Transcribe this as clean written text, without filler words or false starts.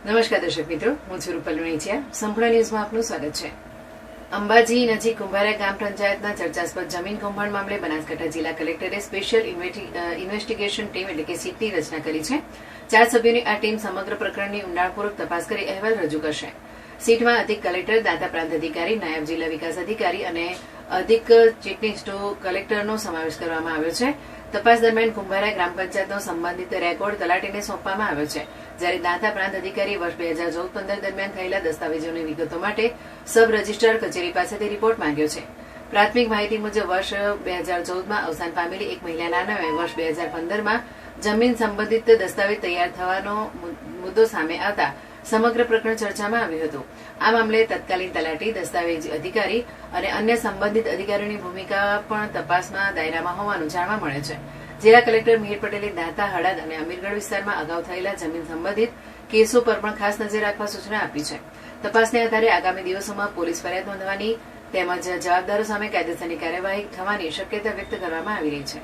નમસ્કાર દર્શક મિત્રો, હું છું રૂપલ વેણિયા. સંપૂર્ણ ન્યૂઝમાં આપનું સ્વાગત છે. અંબાજી નજીક કુંભારિયા ગ્રામ પંચાયતના ચર્ચાસ્પદ જમીન કૌભાંડ મામલે બનાસકાંઠા જિલ્લા કલેક્ટરે સ્પેશિયલ ઇન્વેસ્ટિગેશન ટીમ એટલે કે સીટની રચના કરી છે. 4 સભ્યોની આ ટીમ સમગ્ર પ્રકરણની ઊંડાણપૂર્વક તપાસ કરી અહેવાલ રજૂ કરશે. સીટમાં અધિક કલેક્ટર, દાંતા પ્રાંત અધિકારી, નાયબ જિલ્લા વિકાસ અધિકારી અને અધિક ચીટનીસ ટુ કલેક્ટરનો સમાવેશ કરવામાં આવ્યો છે. તપાસ દરમિયાન કુંભારિયા ગ્રામ પંચાયતનો સંબંધિત રેકોર્ડ તલાટીને સોંપવામાં આવ્યો છે, જ્યારે દાંતા પ્રાંત અધિકારી વર્ષ 2014-15 દરમિયાન થયેલા દસ્તાવેજોની વિગતો માટે સબ રજિસ્ટ્રાર કચેરી પાસેથી રિપોર્ટ માંગ્યો છે. પ્રાથમિક માહિતી મુજબ વર્ષ 2014માં અવસાન પામેલી એક મહિલાના નામે વર્ષ 2015માં જમીન સંબંધિત દસ્તાવેજ તૈયાર થવાનો મુદ્દો સામે આવતા સમગ્ર પ્રકરણ ચર્ચામાં આવ્યું હતું. આ મામલે તત્કાલીન તલાટી, દસ્તાવેજ અધિકારી અને અન્ય સંબંધિત અધિકારીઓની ભૂમિકા પણ તપાસના દાયરામાં હોવાનું જાણવા મળે છે. જિલ્લા કલેક્ટર મિહિર પટેલે દાંતા, હળદ અને અમીરગઢ વિસ્તારમાં અગાઉ થયેલા જમીન સંબંધિત કેસો પર પણ ખાસ નજર રાખવા સૂચના આપી છે. તપાસને આધારે આગામી દિવસોમાં પોલીસ ફરિયાદ નોંધવાની તેમજ જવાબદારો સામે કાયદેસરની કાર્યવાહી થવાની શક્યતા વ્યક્ત કરવામાં આવી રહી છે.